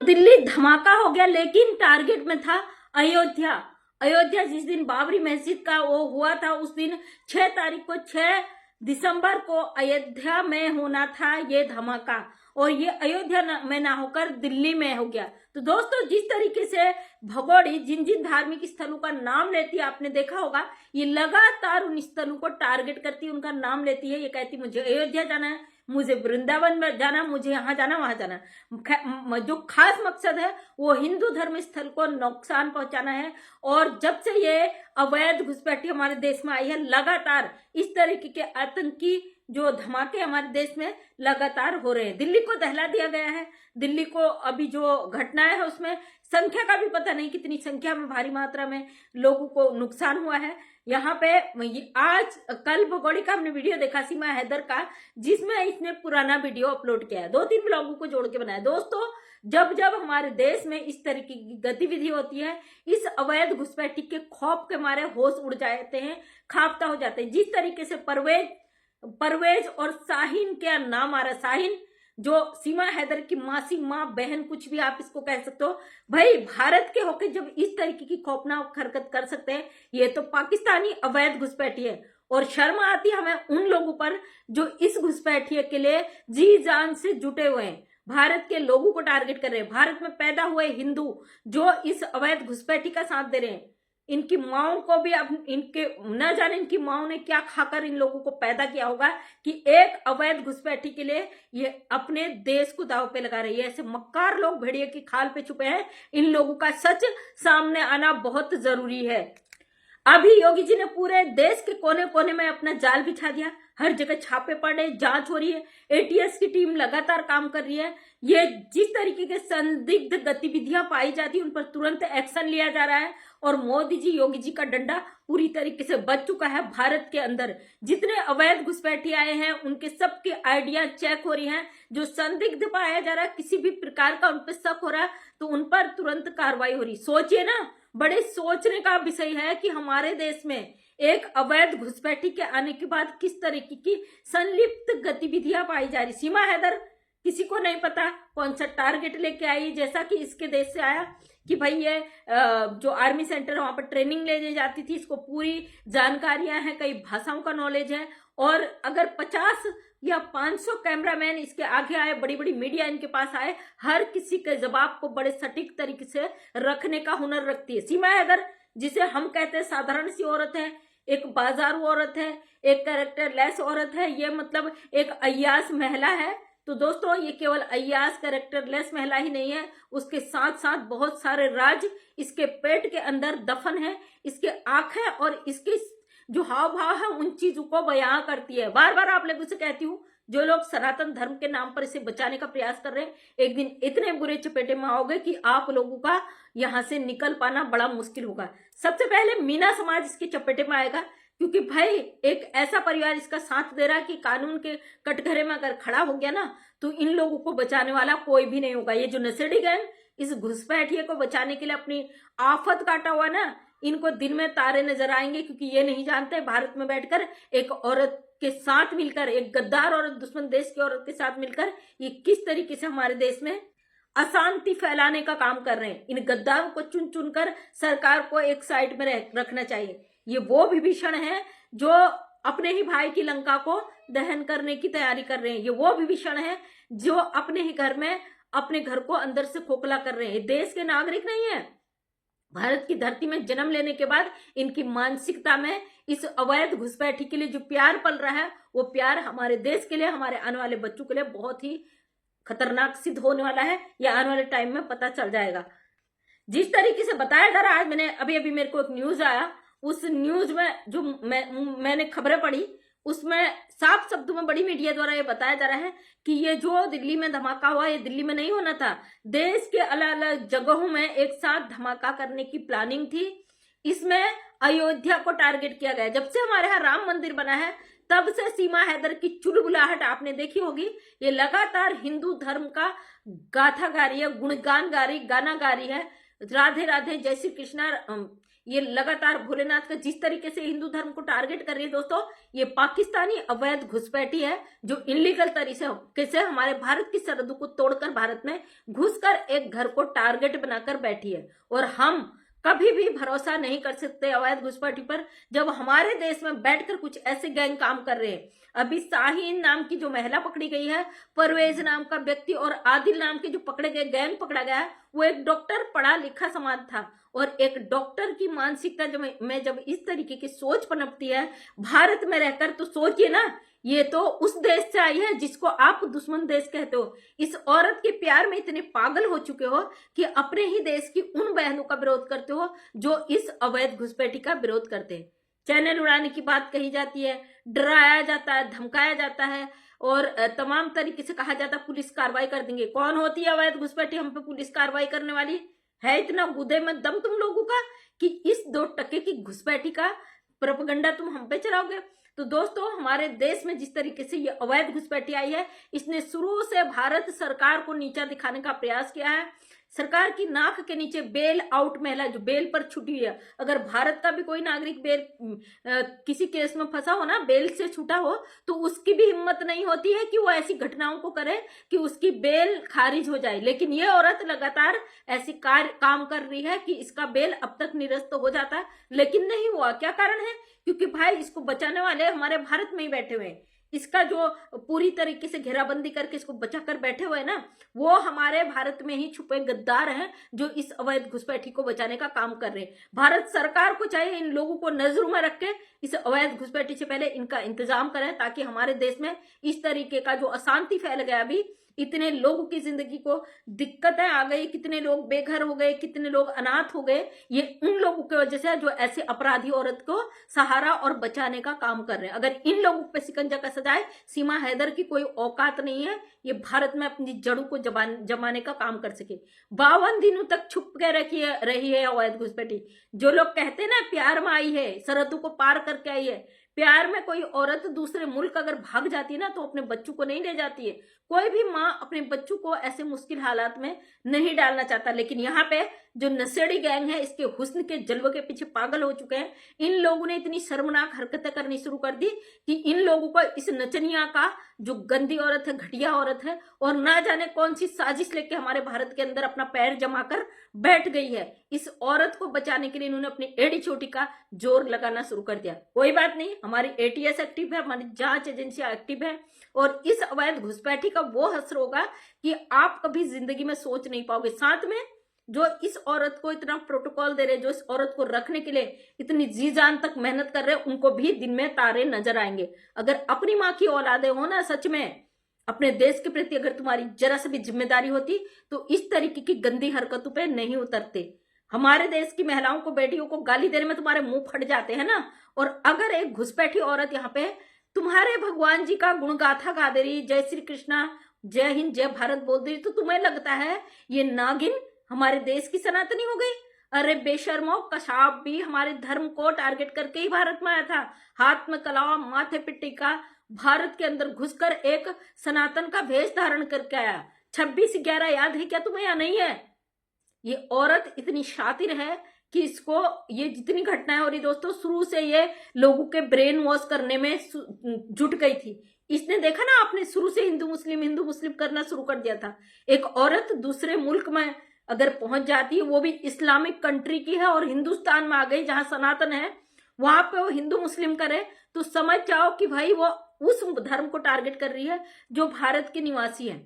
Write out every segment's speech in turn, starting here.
दिल्ली धमाका हो गया, लेकिन टारगेट में था अयोध्या। अयोध्या जिस दिन बाबरी मस्जिद का वो हुआ था, उस दिन 6 तारीख को 6 दिसंबर को अयोध्या में होना था ये धमाका, और ये अयोध्या में ना होकर दिल्ली में हो गया। तो दोस्तों, जिस तरीके से भगोड़ी जिन जिन धार्मिक स्थलों का नाम लेती है, आपने देखा होगा, ये लगातार उन स्थलों को टारगेट करती है, उनका नाम लेती है। ये कहती मुझे अयोध्या जाना है, मुझे वृंदावन में जाना, मुझे यहाँ जाना, वहां जाना। जो खास मकसद है वो हिंदू धर्म स्थल को नुकसान पहुंचाना है। और जब से ये अवैध घुसपैठी हमारे देश में आई है, लगातार इस तरीके के आतंकी जो धमाके हमारे देश में लगातार हो रहे हैं। दिल्ली को दहला दिया गया है। दिल्ली को अभी जो घटनाएं है उसमें संख्या का भी पता नहीं, कितनी संख्या में भारी मात्रा में लोगों को नुकसान हुआ है। यहाँ पे आज कल भगोड़ी का हमने वीडियो देखा, सीमा हैदर का, जिसमें इसने पुराना वीडियो अपलोड किया है, 2-3 लोगों को जोड़ के बनाया। दोस्तों, जब जब हमारे देश में इस तरीके की गतिविधि होती है, इस अवैध घुसपैठी के खौफ के मारे होश उड़ जाते हैं, खाफ्ता हो जाते हैं। जिस तरीके से परवेज और शाहीन क्या नाम आ रहा है, शाहीन जो सीमा हैदर की मासी, माँ, बहन, कुछ भी आप इसको कह सकते हो, भाई भारत के होके जब इस तरीके की खौफनाक हरकत कर सकते हैं, ये तो पाकिस्तानी अवैध घुसपैठी है। और शर्म आती है हमें उन लोगों पर जो इस घुसपैठी के लिए जी जान से जुटे हुए हैं, भारत के लोगों को टारगेट कर रहे हैं, भारत में पैदा हुए हिंदू जो इस अवैध घुसपैठी का साथ दे रहे हैं। इनकी माओं को भी, अब इनके न जाने इनकी माओं ने क्या खाकर इन लोगों को पैदा किया होगा कि एक अवैध घुसपैठी के लिए ये अपने देश को दांव पे लगा रही है। ऐसे मक्कार लोग भेड़िए की खाल पे छुपे हैं, इन लोगों का सच सामने आना बहुत जरूरी है। अभी योगी जी ने पूरे देश के कोने कोने में अपना जाल बिछा दिया, हर जगह छापे पड़े, जांच हो रही है, एटीएस की टीम लगातार काम कर रही है। ये जिस तरीके के संदिग्ध गतिविधियां पाई जाती है, उन पर तुरंत एक्शन लिया जा रहा है। और मोदी जी, योगी जी का डंडा पूरी तरीके से बच चुका है। भारत के अंदर जितने अवैध घुसपैठी आए हैं, उनके सबके आइडिया चेक हो रही हैं। जो संदिग्ध पाया जा रहा है, किसी भी प्रकार का उन पर शक हो रहा है, तो उन पर तुरंत कार्रवाई हो रही। सोचिए ना, बड़े सोचने का विषय है कि हमारे देश में एक अवैध घुसपैठी के आने के बाद किस तरीके की संलिप्त गतिविधियां पाई जा रही। सीमा हैदर किसी को नहीं पता कौन सा टारगेट लेके आई, जैसा कि इसके देश से आया कि भाई ये जो आर्मी सेंटर वहां पर ट्रेनिंग लेने जाती थी, इसको पूरी जानकारियां हैं, कई भाषाओं का नॉलेज है। और अगर 50 या 500 कैमरामैन इसके आगे आए, बड़ी बड़ी मीडिया इनके पास आए, हर किसी के जवाब को बड़े सटीक तरीके से रखने का हुनर रखती है। सीमा हैदर, जिसे हम कहते हैं साधारण सी औरत है, एक बाजारू औरत है, एक कैरेक्टर लेस औरत है, ये मतलब एक अय्याश महिला है। तो दोस्तों, ये केवल अय्याश कैरेक्टरलेस महिला ही नहीं है, उसके साथ साथ बहुत सारे राज इसके पेट के अंदर दफन है। इसके आंखें और इसके जो हाव भाव है, उन चीजों को बयां करती है। बार बार आप लोगों से कहती हूँ, जो लोग सनातन धर्म के नाम पर इसे बचाने का प्रयास कर रहे हैं, एक दिन इतने बुरे चपेटे में आओगे कि आप लोगों का यहां से निकल पाना बड़ा मुश्किल होगा। सबसे पहले मीना समाज इसके चपेटे में आएगा, क्योंकि भाई एक ऐसा परिवार इसका साथ दे रहा है कि कानून के कटघरे में अगर खड़ा हो गया ना, तो इन लोगों को बचाने वाला कोई भी नहीं होगा। ये जो नशेड़ी गैंग इस घुसपैठिए को बचाने के लिए अपनी आफत काटा हुआ ना, इनको दिन में तारे नजर आएंगे, क्योंकि ये नहीं जानते भारत में बैठकर एक औरत के साथ मिलकर, एक गद्दार औरत, दुश्मन देश की औरत के साथ मिलकर ये किस तरीके से हमारे देश में अशांति फैलाने का काम कर रहे हैं। इन गद्दारों को चुन चुनकर सरकार को एक साइड में रखना चाहिए। ये वो विभीषण है जो अपने ही भाई की लंका को दहन करने की तैयारी कर रहे हैं। ये वो विभीषण है जो अपने ही घर में अपने घर को अंदर से खोखला कर रहे हैं। देश के नागरिक नहीं है। भारत की धरती में जन्म लेने के बाद इनकी मानसिकता में इस अवैध घुसपैठी के लिए जो प्यार पल रहा है, वो प्यार हमारे देश के लिए, हमारे आने वाले बच्चों के लिए बहुत ही खतरनाक सिद्ध होने वाला है। या आने वाले टाइम में पता चल जाएगा। जिस तरीके से बताया जा रहा है, आज मेरे को एक न्यूज आया, उस न्यूज में जो मैंने खबरें पढ़ी, उसमें साफ शब्दों में बड़ी मीडिया द्वारा ये बताया जा रहा है कि ये जो दिल्ली में धमाका हुआ, ये दिल्ली में नहीं होना था। देश के अलग अलग जगहों में एक साथ धमाका करने की प्लानिंग थी। इसमें अयोध्या को टारगेट किया गया। जब से हमारे यहाँ राम मंदिर बना है, तब से सीमा हैदर की चुलबुलाहट आपने देखी होगी। ये लगातार हिंदू धर्म का गाथा गा रही है, गुणगान गा रही, गाना गा रही है, राधे राधे, जय श्री कृष्णा, ये लगातार भोलेनाथ का जिस तरीके से हिंदू धर्म को टारगेट कर रही है दोस्तों, ये पाकिस्तानी अवैध घुसपैठी है जो इलीगल तरीके से हमारे भारत की सरहदों को तोड़कर भारत में घुसकर एक घर को टारगेट बनाकर बैठी है। और हम कभी भी भरोसा नहीं कर सकते अवैध घुसपैठी पर, जब हमारे देश में बैठकर कुछ ऐसे गैंग काम कर रहे हैं। अभी शाहीन नाम की जो महिला पकड़ी गई है, परवेज नाम का व्यक्ति और आदिल नाम के जो पकड़े गए गैंग पकड़ा गया है, वो एक डॉक्टर पढ़ा लिखा समाज था। और एक डॉक्टर की मानसिकता जब इस तरीके की सोच पनपती है भारत में रहकर, तो सोचिए ना, ये तो उस देश से आई है जिसको आप दुश्मन देश कहते हो। इस औरत के प्यार में इतने पागल हो चुके हो कि अपने ही देश की उन बहनों का विरोध करते हो जो इस अवैध घुसपैठी का विरोध करते हैं। चैनल उड़ाने की बात कही जाती है, डराया जाता है, धमकाया जाता है और तमाम तरीके से कहा जाता है पुलिस कार्रवाई कर देंगे। कौन होती है अवैध घुसपैठी हम पे पुलिस कार्रवाई करने वाली? है इतना गुदे में दम तुम लोगों का कि इस 2 टके की घुसपैठी का प्रोपेगेंडा तुम हम पे चलाओगे? तो दोस्तों, हमारे देश में जिस तरीके से ये अवैध घुसपैठी आई है, इसने शुरू से भारत सरकार को नीचा दिखाने का प्रयास किया है। सरकार की नाक के नीचे बेल आउट महिला जो बेल पर छूटी हुई है, अगर भारत का भी कोई नागरिक किसी केस में फंसा हो ना, बेल से छूटा हो, तो उसकी भी हिम्मत नहीं होती है कि वो ऐसी घटनाओं को करे कि उसकी बेल खारिज हो जाए। लेकिन ये औरत लगातार ऐसी काम कर रही है कि इसका बेल अब तक निरस्त हो जाता है, लेकिन नहीं हुआ। क्या कारण है? क्योंकि भाई इसको बचाने वाले हमारे भारत में ही बैठे हुए हैं। इसका जो पूरी तरीके से घेराबंदी करके इसको बचाकर बैठे हुए हैं ना, वो हमारे भारत में ही छुपे गद्दार हैं जो इस अवैध घुसपैठी को बचाने का काम कर रहे हैं। भारत सरकार को चाहिए इन लोगों को नजरों में रख के इस अवैध घुसपैठी से पहले इनका इंतजाम करें, ताकि हमारे देश में इस तरीके का जो अशांति फैल गया, अभी इतने लोगों की जिंदगी को दिक्कतें आ गई, कितने लोग बेघर हो गए, कितने लोग अनाथ हो गए, ये उन लोगों की वजह से जो ऐसे अपराधी औरत को सहारा और बचाने का काम कर रहे हैं। अगर इन लोगों पे शिकंजा कसा जाए, सीमा हैदर की कोई औकात नहीं है ये भारत में अपनी जड़ों को जमाने का काम कर सके। 52 दिनों तक छुप के रही है अवैध घुसपैठी। जो लोग कहते हैं ना प्यार में आई है, सरहदों को पार करके आई है, प्यार में कोई औरत दूसरे मुल्क अगर भाग जाती है ना, तो अपने बच्चों को नहीं ले जाती है। कोई भी माँ अपने बच्चों को ऐसे मुश्किल हालात में नहीं डालना चाहता। लेकिन यहाँ पे जो नशेड़ी गैंग है, इसके हुस्न के जलवे के पीछे पागल हो चुके हैं। इन लोगों ने इतनी शर्मनाक हरकतें करनी शुरू कर दी कि इन लोगों को इस नचनिया का जो गंदी औरत है, घटिया औरत है, और ना जाने कौन सी साजिश लेके हमारे भारत के अंदर अपना पैर जमाकर बैठ गई है। इस औरत को बचाने के लिए इन्होंने अपनी एड़ी चोटी का जोर लगाना शुरू कर दिया। कोई बात नहीं, हमारी ATS एक्टिव है, हमारी जांच एजेंसियां एक्टिव है, और इस अवैध घुसपैठी का वो असर होगा कि आप कभी जिंदगी में सोच नहीं पाओगे। साथ में जो इस औरत को इतना प्रोटोकॉल दे रहे, जो इस औरत को रखने के लिए इतनी जी जान तक मेहनत कर रहे हैं, उनको भी दिन में तारे नजर आएंगे। अगर अपनी माँ की औलादे हो ना, सच में अपने देश के प्रति अगर तुम्हारी जरा से भी जिम्मेदारी होती, तो इस तरीके की गंदी हरकतों पे नहीं उतरते। हमारे देश की महिलाओं को, बेटियों को गाली देने में तुम्हारे मुंह फट जाते हैं ना। और अगर एक घुसपैठी औरत यहाँ पे तुम्हारे भगवान जी का गुणगाथा गा दे रही, जय श्री कृष्णा, जय हिंद, जय भारत बोल दे रही, तो तुम्हें लगता है ये नागिन हमारे देश की सनातनी हो गई? अरे बेशर्मो, कसाब भी हमारे धर्म को टारगेट करके ही भारत में आया था। हाथ में कलावा, माथे पे टीका, भारत के अंदर घुसकर एक सनातन का भेष धारण करके आया। 26/11 याद है क्या तुम्हें या नहीं है? ये औरत इतनी शातिर है कि इसको ये जितनी घटनाएं हो रही दोस्तों, शुरू से ये लोगों के ब्रेन वॉश करने में जुट गई थी। इसने देखा ना, आपने शुरू से हिंदू मुस्लिम करना शुरू कर दिया था। एक औरत दूसरे मुल्क में अगर पहुंच जाती है, वो भी इस्लामिक कंट्री की है, और हिंदुस्तान में आ गई जहां सनातन है, वहां पे वो हिंदू मुस्लिम करे, तो समझ जाओ कि भाई वो उस धर्म को टारगेट कर रही है जो भारत के निवासी है।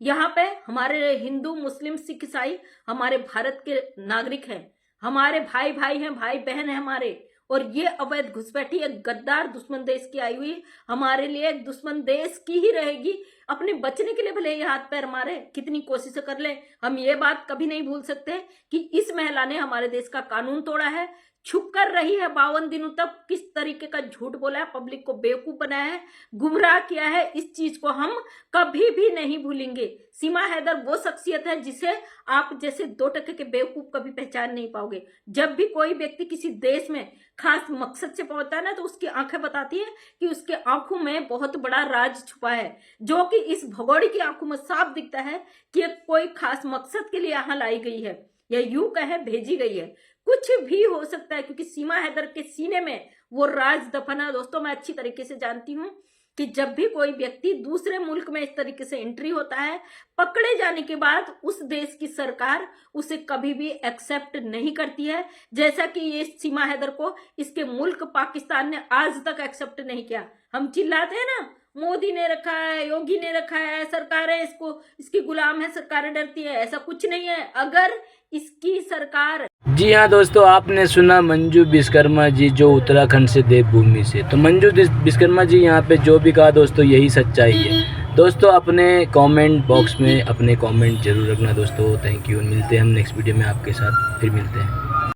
यहाँ पे हमारे हिंदू मुस्लिम सिख ईसाई हमारे भारत के नागरिक हैं, हमारे भाई भाई हैं, भाई बहन है हमारे। और ये अवैध घुसपैठी एक गद्दार दुश्मन देश की आई हुई हमारे लिए एक दुश्मन देश की ही रहेगी। अपने बचने के लिए भले ये हाथ पैर मारे, कितनी कोशिशें कर ले, हम ये बात कभी नहीं भूल सकते कि इस महिला ने हमारे देश का कानून तोड़ा है, छुप कर रही है 52 दिनों तक, किस तरीके का झूठ बोला है, पब्लिक को बेवकूफ बनाया है, गुमराह किया है, इस चीज को हम कभी भी नहीं भूलेंगे। सीमा हैदर वो शख्सियत है जिसे आप जैसे 2 टके के बेवकूफ कभी पहचान नहीं पाओगे। जब भी कोई व्यक्ति किसी देश में खास मकसद से पहुंचता है ना, तो उसकी आंखें बताती है कि उसके आंखों में बहुत बड़ा राज छुपा है, जो कि इस भगोड़ी की आंखों में साफ दिखता है कि कोई खास मकसद के लिए यहाँ लाई गई है, या यूं कहे भेजी गई है। कुछ भी हो सकता है, क्योंकि सीमा हैदर के सीने में वो राज दफन है। दोस्तों, मैं अच्छी तरीके से जानती हूँ कि जब भी कोई व्यक्ति दूसरे मुल्क में इस तरीके से एंट्री होता है, पकड़े जाने के बाद उस देश की सरकार उसे कभी भी एक्सेप्ट नहीं करती है। जैसा कि ये सीमा हैदर को इसके मुल्क पाकिस्तान ने आज तक एक्सेप्ट नहीं किया। हम चिल्लाते हैं ना, मोदी ने रखा है, योगी ने रखा है, सरकारें इसकी गुलाम है, सरकारें डरती है। ऐसा कुछ नहीं है। अगर इसकी सरकार, जी हाँ दोस्तों, आपने सुना मंजू विश्वकर्मा जी जो उत्तराखंड से देवभूमि से, तो मंजू विश्वकर्मा जी यहाँ पे जो भी कहा दोस्तों यही सच्चाई है। दोस्तों अपने कमेंट बॉक्स में अपने कमेंट जरूर रखना दोस्तों। Thank you. मिलते हैं हम नेक्स्ट वीडियो में आपके साथ, फिर मिलते हैं।